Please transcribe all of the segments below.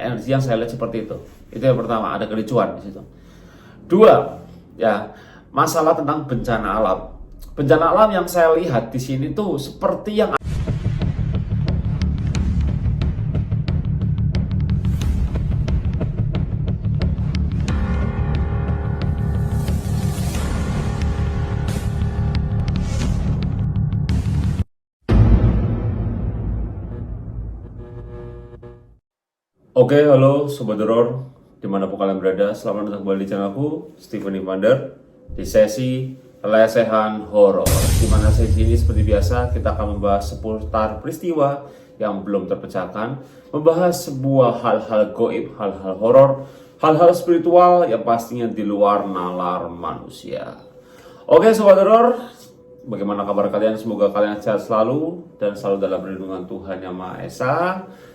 energi yang saya lihat seperti itu. Itu yang pertama, ada kericuan di situ. Dua, ya, masalah tentang bencana alam. Bencana alam yang saya lihat di sini tuh seperti yang Oke, halo Sobat Horor, dimanapun kalian berada, selamat datang kembali di channelku, Steven Ivander, di sesi lesehan horor. Dimana sesi ini seperti biasa, kita akan membahas seputar peristiwa yang belum terpecahkan, membahas sebuah hal-hal goib, hal-hal horor, hal-hal spiritual yang pastinya di luar nalar manusia. Oke Sobat Horor, bagaimana kabar kalian? Semoga kalian sehat selalu dan selalu dalam perlindungan Tuhan Yang Maha Esa.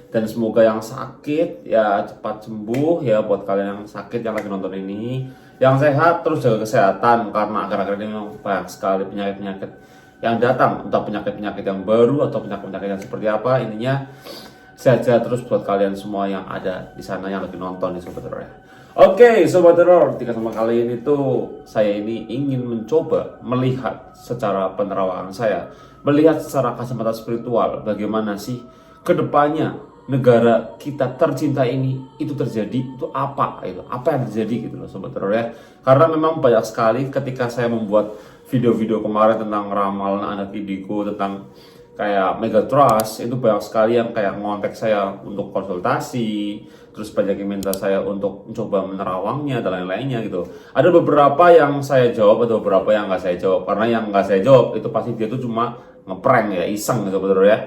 Dan semoga yang sakit ya cepat sembuh ya, buat kalian yang sakit yang lagi nonton ini. Yang sehat terus jaga kesehatan, karena akhir-akhir ini memang banyak sekali penyakit-penyakit yang datang, entah penyakit-penyakit yang baru atau penyakit-penyakit yang seperti apa. Intinya sehat-sehat terus buat kalian semua yang ada di sana yang lagi nonton di Sobat Horor ya. Oke Sobat Horor, sama kali ini tuh saya ini ingin mencoba melihat secara penerawangan saya, melihat secara kacamata spiritual bagaimana sih kedepannya negara kita tercinta ini itu terjadi, itu apa yang terjadi gitu loh Sobat Horor ya. Karena memang banyak sekali ketika saya membuat video-video kemarin tentang ramalan anak indigo, tentang kayak Megatrust, itu banyak sekali yang kayak ngontek saya untuk konsultasi, terus banyak yang minta saya untuk mencoba menerawangnya dan lain-lainnya gitu. Ada beberapa yang saya jawab, ada beberapa yang nggak saya jawab, karena yang nggak saya jawab itu pasti dia tuh cuma ngeprank ya, iseng gitu Sobat Horor ya.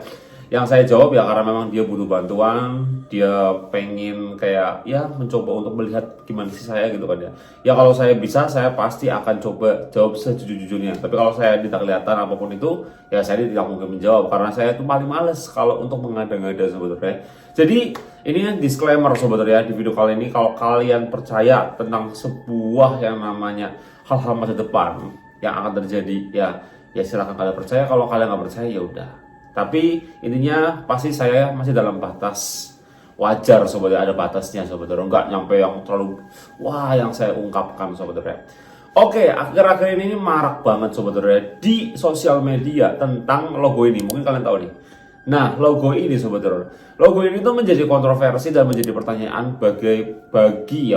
Yang saya jawab ya karena memang dia butuh bantuan, dia pengen kayak ya mencoba untuk melihat gimana sih saya gitu kan ya. Ya kalau saya bisa, saya pasti akan coba jawab sejujur-jujurnya. Tapi kalau saya tidak kelihatan apapun itu, ya saya tidak mungkin menjawab karena saya itu paling males kalau untuk mengada-ngada sebetulnya. Jadi ini disclaimer sebetulnya di video kali ini, kalau kalian percaya tentang sebuah yang namanya hal-hal masa depan yang akan terjadi, ya silakan kalian percaya. Kalau kalian nggak percaya ya udah. Tapi intinya pasti saya masih dalam batas wajar Sobat, ada batasnya Sobat, enggak nyampe yang terlalu wah yang saya ungkapkan Sobat. Oke, akhir-akhir ini marak banget Sobat di sosial media tentang logo ini. Mungkin kalian tahu nih. Nah, logo ini Sobat, logo ini tuh menjadi kontroversi dan menjadi pertanyaan bagi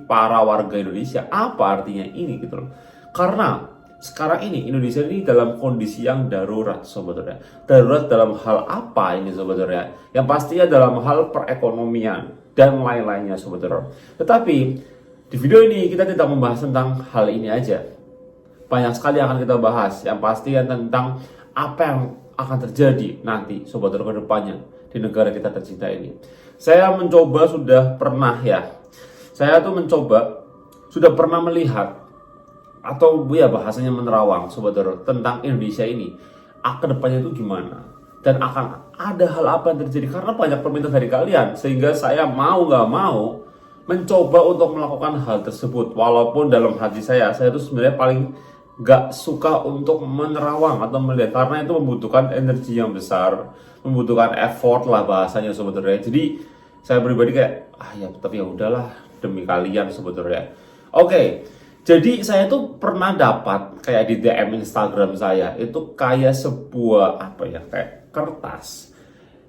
para warga Indonesia. Apa artinya ini gitu loh. Karena sekarang ini Indonesia ini dalam kondisi yang darurat Sobat. Darurat dalam hal apa ini Sobat? Yang pastinya dalam hal perekonomian dan lain-lainnya Sobat. Tetapi di video ini kita tidak membahas tentang hal ini aja. Banyak sekali yang akan kita bahas, yang pastinya tentang apa yang akan terjadi nanti Sobat ke depannya di negara kita tercinta ini. Saya mencoba sudah pernah melihat atau ya bahasanya menerawang Sobat Horor tentang Indonesia ini ke depannya itu gimana, dan akan ada hal apa yang terjadi, karena banyak permintaan dari kalian sehingga saya mau nggak mau mencoba untuk melakukan hal tersebut. Walaupun dalam hati saya itu sebenarnya paling nggak suka untuk menerawang atau melihat, karena itu membutuhkan energi yang besar, membutuhkan effort lah bahasanya Sobat Horor. Jadi saya pribadi kayak tapi ya udahlah demi kalian Sobat Horor. Oke. Jadi saya tuh pernah dapat kayak di DM Instagram saya itu kayak sebuah kayak kertas.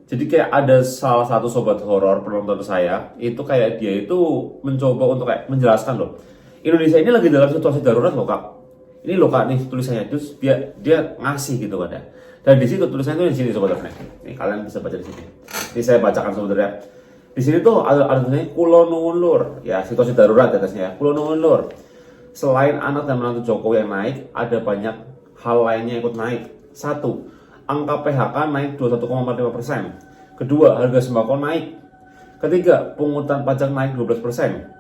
Jadi kayak ada salah satu Sobat Horor penonton saya itu kayak dia itu mencoba untuk kayak menjelaskan loh, Indonesia ini lagi dalam situasi darurat loh Kak. Ini loh Kak nih tulisannya, terus dia ngasih gitu kan ya. Dan di situ tulisannya tuh di sini Sobat Horor. Nih kalian bisa baca di sini. Ini saya bacakan Sobat Horor. Di sini tuh ada tulisannya Kulo Nuwun Lur. Ya situasi darurat ya atasnya ya. Kulo Nuwun Lur. Selain anak dan menantu Jokowi yang naik, ada banyak hal lainnya yang ikut naik. 1. Angka PHK naik 21,45%. Kedua, harga sembako naik. Ketiga, pungutan pajak naik 12%.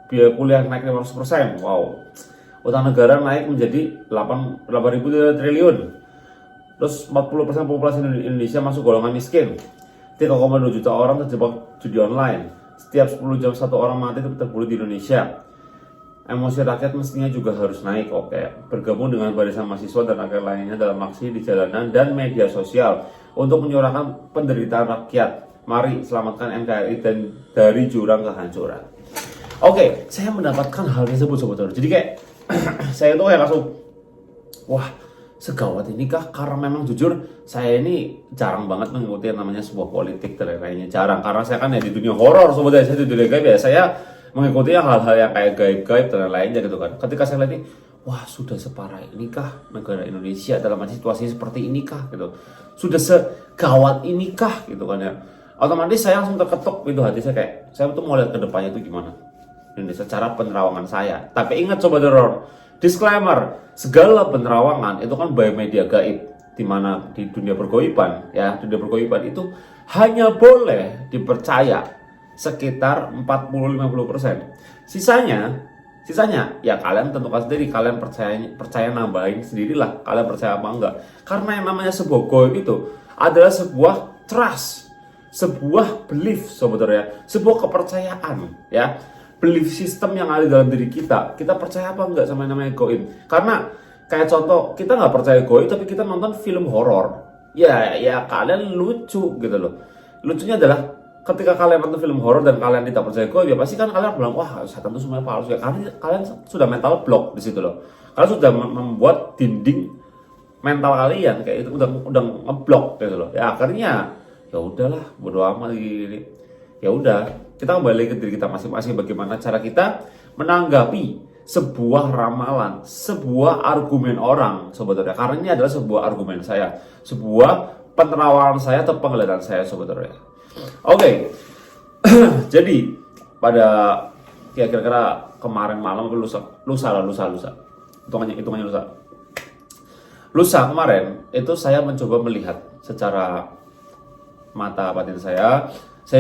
Biaya kuliah naik 500%. Wow. Utang negara naik menjadi 8.000 triliun. Terus 40% populasi Indonesia masuk golongan miskin. 3,2 juta orang terjebak judi online. Setiap 10 jam satu orang mati terbunuh di Indonesia. Emosi rakyat mestinya juga harus naik. Oke. Bergabung dengan barisan mahasiswa dan rakyat lainnya dalam aksi di jalanan dan media sosial untuk menyuarakan penderitaan rakyat. Mari selamatkan NKRI dan dari jurang kehancuran. Oke, saya mendapatkan hal tersebut sobat. Jadi kayak saya tuh kayak langsung, wah segawat ini kah? Karena memang jujur saya ini jarang banget mengikuti yang namanya sebuah politik dan lainnya, jarang, karena saya kan ya di dunia horor sobat. Saya di dunia gaib ya, saya mengikuti hal-hal yang kayak gaib-gaib dan lainnya gitu kan. Ketika saya lihat ini, wah sudah separah ini kah negara Indonesia dalam situasi seperti ini kah gitu, sudah segawat ini kah gitu kan ya. Otomatis saya langsung terketuk gitu hati saya, kayak saya tuh mau lihat ke depannya itu gimana ini secara penerawangan saya. Tapi ingat sobat horor, disclaimer, segala penerawangan itu kan by media gaib, di mana di dunia pergoiban ya, dunia pergoiban itu hanya boleh dipercaya sekitar 40-50%. Sisanya ya kalian tentukan sendiri, kalian percaya nambahin sendirilah, kalian percaya apa enggak. Karena yang namanya sebuah goib itu adalah sebuah trust, sebuah belief sebenarnya, sebuah kepercayaan ya, belief system yang ada dalam diri kita. Kita percaya apa enggak sama yang namanya goib? Karena kayak contoh, kita nggak percaya goib tapi kita nonton film horor, ya kalian lucu gitu loh. Lucunya adalah ketika kalian nonton film horor dan kalian tidak percaya goib, ya pasti kan kalian bilang wah setan itu semuanya palsu ya. Karena kalian sudah mental block di situ loh. Kalian sudah membuat dinding mental kalian kayak itu udah ngeblok gitu loh. Ya akhirnya ya udahlah, bodo amat gini. Ya udah, kita kembali ke diri kita masing-masing, bagaimana cara kita menanggapi sebuah ramalan, sebuah argumen orang sebetulnya. Karena ini adalah sebuah argumen saya, sebuah penerawangan saya atau penglihatan saya sebetulnya. Oke. Jadi pada kira-kira kemarin malam lusa. Hitungannya lusa. Lusa kemarin itu saya mencoba melihat secara mata batin saya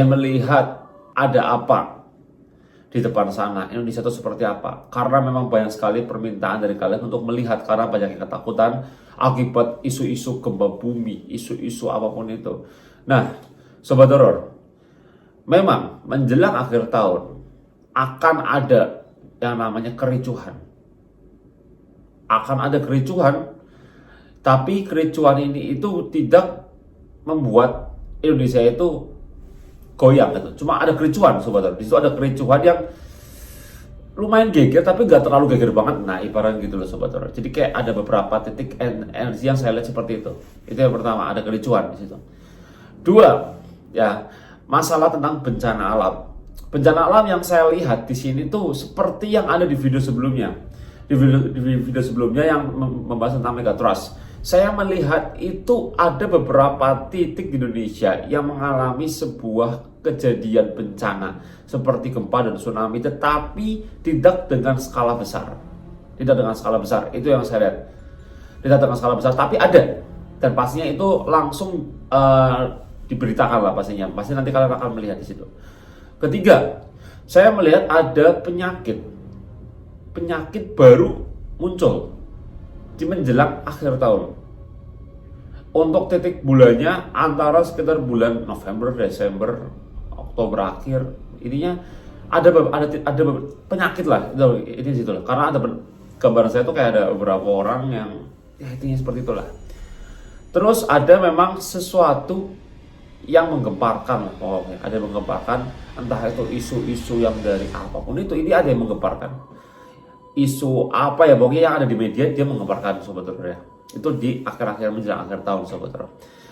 melihat ada apa di depan sana, Indonesia itu seperti apa. Karena memang banyak sekali permintaan dari kalian untuk melihat, karena banyak yang ketakutan akibat isu-isu gempa bumi, isu-isu apapun itu. Nah, sobat horor, memang menjelang akhir tahun akan ada yang namanya kericuhan. Akan ada kericuhan, tapi kericuhan ini itu tidak membuat Indonesia itu goyang gitu. Cuma ada kericuhan sobat. Di situ ada kericuhan yang lumayan geger tapi nggak terlalu geger banget. Nah, ibarat gitu loh sobat. Jadi kayak ada beberapa titik energi yang saya lihat seperti itu. Itu yang pertama, ada kericuhan di situ. Dua, ya, masalah tentang bencana alam. Bencana alam yang saya lihat di sini tuh seperti yang ada di video sebelumnya. Di video sebelumnya yang membahas tentang Megatrust. Saya melihat itu ada beberapa titik di Indonesia yang mengalami sebuah kejadian bencana seperti gempa dan tsunami, tetapi tidak dengan skala besar. Tidak dengan skala besar, itu yang saya lihat. Tidak dengan skala besar, tapi ada. Dan pastinya itu langsung diberitakan lah pastinya. Pasti nanti kalian akan melihat di situ. Ketiga, saya melihat ada penyakit baru muncul di menjelang akhir tahun. Untuk titik bulannya antara sekitar bulan November, Desember, Oktober akhir. Intinya ada penyakit lah ini situ lah. Karena ada gambaran saya tuh kayak ada beberapa orang yang ya intinya seperti itulah. Terus ada memang sesuatu yang menggemparkan, pokoknya ada yang menggemparkan, entah itu isu-isu yang dari apapun itu, ini ada yang menggemparkan. Isu apa ya, pokoknya yang ada di media dia menggemparkan sebetulnya. Itu di akhir-akhir menjelang akhir tahun sebetulnya.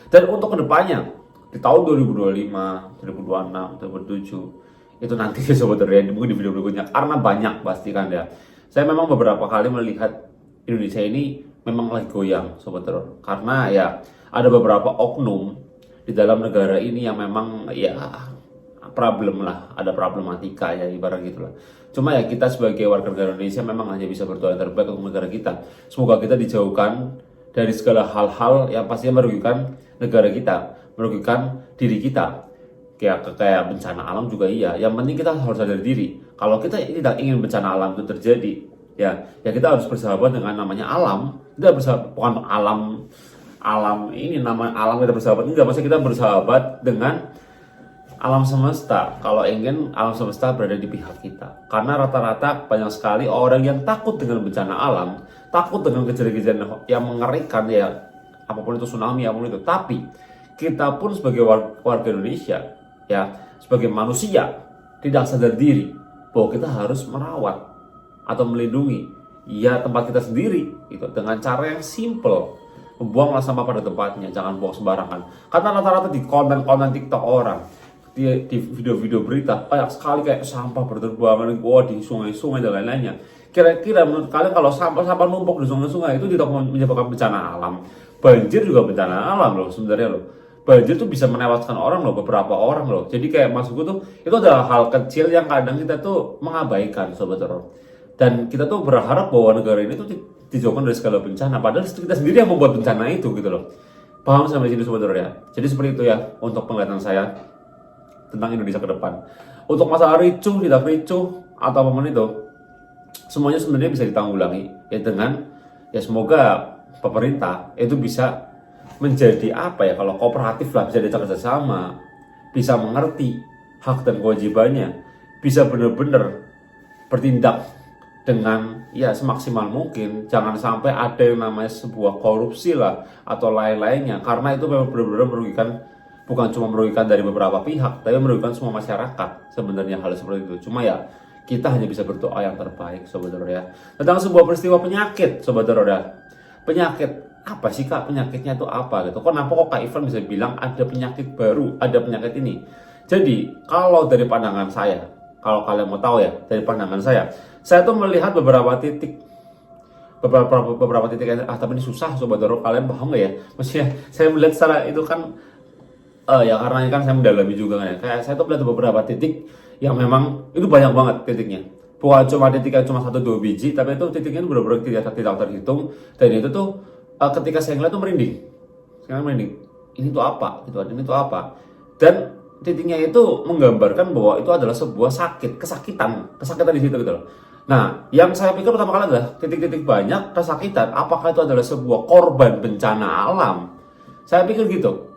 Dan untuk kedepannya di tahun 2025, 2026, 2027 itu nanti sebetulnya mungkin di video berikutnya, karena banyak pasti kan ya. Saya memang beberapa kali melihat Indonesia ini memang lagi goyang sebetulnya, karena ya ada beberapa oknum di dalam negara ini yang memang ya problem lah, ada problematika ya ibarat gitulah. Cuma ya kita sebagai warga negara Indonesia memang hanya bisa berdoa yang terbaik untuk negara kita. Semoga kita dijauhkan dari segala hal-hal yang pastinya merugikan negara kita, merugikan diri kita. Kayak bencana alam juga iya. Yang penting kita harus sadar diri. Kalau kita tidak ingin bencana alam itu terjadi, ya kita harus bersahabat dengan namanya alam. Kita bersahabat, bukan alam ini nama alam kita bersahabat, enggak, maksudnya kita bersahabat dengan alam semesta. Kalau ingin alam semesta berada di pihak kita, karena rata-rata banyak sekali orang yang takut dengan bencana alam, takut dengan kejadian-kejadian yang mengerikan ya, apapun itu tsunami, apapun itu. Tapi kita pun sebagai warga Indonesia ya, sebagai manusia tidak sadar diri bahwa kita harus merawat atau melindungi ya tempat kita sendiri itu dengan cara yang simple. Buanglah sampah pada tempatnya, jangan buang sembarangan. Karena rata-rata di konten-konten TikTok orang, di video-video berita banyak sekali kayak sampah berterbangan di sungai-sungai dan lain-lainnya. Kira-kira menurut kalian kalau sampah-sampah numpuk di sungai-sungai itu tidak menyebabkan bencana alam? Banjir juga bencana alam loh sebenarnya loh. Banjir tuh bisa menewaskan orang loh, beberapa orang loh. Jadi kayak maksudku tuh itu adalah hal kecil yang kadang kita tuh mengabaikan, sobat teror. Dan kita tuh berharap bahwa negara ini tuh dijauhkan dari segala bencana, padahal kita sendiri yang membuat bencana itu gitu loh. Paham sampai sini sobat teror ya? Jadi seperti itu ya untuk penglihatan saya tentang Indonesia ke depan. Untuk masalah ricuh, tidak ricuh atau apapun itu, semuanya sebenarnya bisa ditanggulangi ya dengan ya semoga pemerintah itu bisa menjadi apa ya, kalau kooperatif lah, bisa diajak kerjasama, bisa mengerti hak dan kewajibannya, bisa benar-benar bertindak dengan ya semaksimal mungkin. Jangan sampai ada yang namanya sebuah korupsi lah atau lain-lainnya, karena itu memang benar-benar merugikan, bukan cuma merugikan dari beberapa pihak, tapi merugikan semua masyarakat sebenarnya hal seperti itu. Cuma ya kita hanya bisa berdoa yang terbaik sobat teror ya. Tentang sebuah peristiwa penyakit sobat teror ya. Penyakit apa sih kak, penyakitnya itu apa gitu? Kenapa kok Kak Ivan bisa bilang ada penyakit baru, ada penyakit ini? Jadi kalau dari pandangan saya, kalau kalian mau tahu ya, dari pandangan saya tuh melihat beberapa titik, beberapa titik. Tapi ini susah sobat teror, kalian paham nggak ya? Maksudnya saya melihat secara itu kan ya karena kan saya mendalami juga kan ya. Kayak saya tuh melihat beberapa titik yang memang itu banyak banget titiknya. Bukan cuma titiknya cuma 1-2 biji, tapi itu titiknya itu benar-benar tidak terhitung. Dan itu tuh ketika saya ngeliat tuh merinding. Saya merinding. Ini tuh apa? Ini tuh apa? Dan titiknya itu menggambarkan bahwa itu adalah sebuah kesakitan di situ gitu loh. Nah, yang saya pikir pertama kali adalah titik-titik banyak kesakitan. Apakah itu adalah sebuah korban bencana alam? Saya pikir gitu.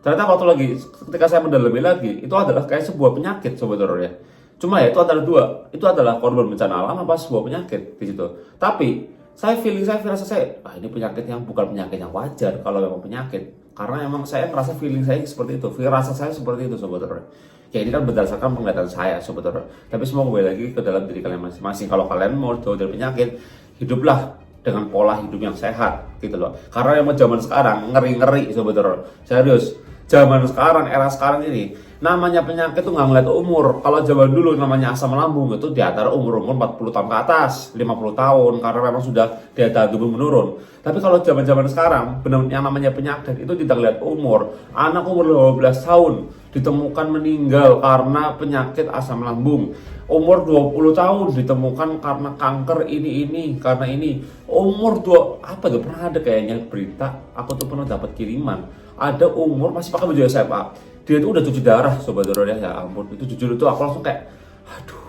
Ternyata waktu lagi ketika saya mendalami lagi, itu adalah kayak sebuah penyakit sobat teror ya. Cuma ya itu adalah dua, itu adalah korban bencana alam apa sebuah penyakit di situ. Tapi saya firasa saya, ini penyakit yang bukan penyakit yang wajar kalau memang penyakit. Karena emang saya merasa feeling saya seperti itu, firasa saya seperti itu sobat teror. Ya ini kan berdasarkan penglihatan saya sobat teror. Tapi semua kembali lagi ke dalam diri kalian masing-masing. Kalau kalian mau jauh dari penyakit, hiduplah dengan pola hidup yang sehat gitu loh. Karena yang zaman sekarang ngeri-ngeri sobat teror. Serius. Zaman sekarang, era sekarang ini, namanya penyakit tuh nggak ngeliat umur. Kalau zaman dulu namanya asam lambung itu di antara umur 40 tahun ke atas, 50 tahun, karena memang sudah daya tahan tubuh menurun. Tapi kalau zaman-zaman sekarang, benar yang namanya penyakit itu tidak ngeliat umur. Anak umur 12 tahun ditemukan meninggal karena penyakit asam lambung. Umur 20 tahun ditemukan karena kanker ini, karena ini. Umur pernah ada kayaknya berita, aku tuh pernah dapat kiriman. Ada umur masih pakai baju SMA, dia itu udah cuci darah sobat teror ya ampun, itu jujur itu aku langsung kayak aduh,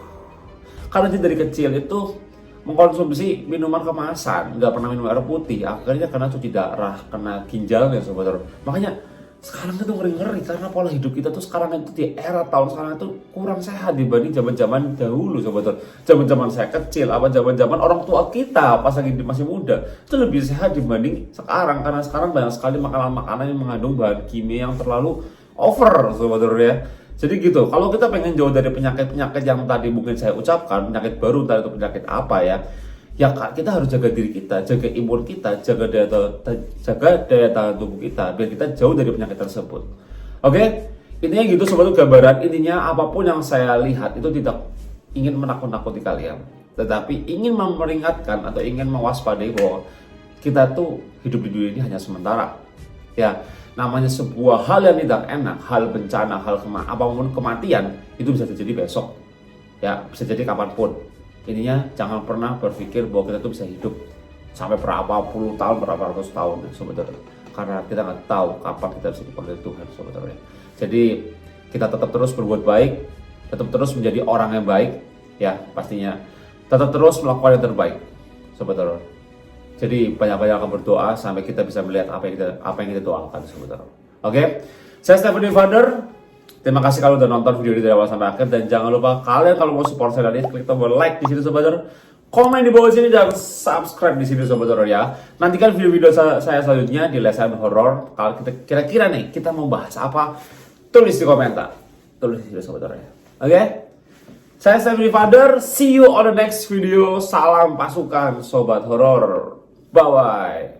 karena dia dari kecil itu mengkonsumsi minuman kemasan, nggak pernah minum air putih, akhirnya kena cuci darah, kena ginjalnya sobat teror. Makanya sekarang itu ngeri-ngeri karena pola hidup kita tuh sekarang itu di era tahun sekarang itu kurang sehat dibanding zaman-zaman dahulu sobat teror. Zaman-zaman saya kecil, zaman-zaman orang tua kita pas lagi masih muda itu lebih sehat dibanding sekarang, karena sekarang banyak sekali makanan-makanan yang mengandung bahan kimia yang terlalu over sobat teror ya. Jadi gitu, kalau kita pengen jauh dari penyakit-penyakit yang tadi mungkin saya ucapkan, penyakit baru entah itu penyakit apa ya kita harus jaga diri kita, jaga imun kita, jaga daya tahan tubuh kita biar kita jauh dari penyakit tersebut. Oke? Intinya gitu sobat, gambaran intinya apapun yang saya lihat itu tidak ingin menakut-nakuti kalian, tetapi ingin memperingatkan atau ingin mewaspadai bahwa kita tuh hidup di dunia ini hanya sementara. Ya, namanya sebuah hal yang tidak enak, hal bencana, apapun kematian itu bisa terjadi besok. Ya, bisa jadi kapanpun. Intinya jangan pernah berpikir bahwa kita tuh bisa hidup sampai berapa puluh tahun, berapa ratus tahun sobat teror. Karena kita nggak tahu kapan kita bisa dipanggil Tuhan sobat teror. Jadi kita tetap terus berbuat baik, tetap terus menjadi orang yang baik ya pastinya. Tetap terus melakukan yang terbaik sobat teror. Jadi banyak-banyak akan berdoa sampai kita bisa melihat apa yang kita doakan sobat teror. Oke? Saya Stephen Evander. Terima kasih kalau udah nonton video ini dari awal sampai akhir, dan jangan lupa kalian kalau mau support saya tadi klik tombol like di sini sobat teror, komen di bawah sini dan subscribe di sini sobat teror ya. Nantikan video-video saya selanjutnya di Lesehan Horor. Kalau kira-kira nih kita mau bahas apa, tulis di komentar. tulis di sini sobat horor ya. Oke? Saya Stephen Father, see you on the next video. Salam pasukan sobat horor. Bye bye.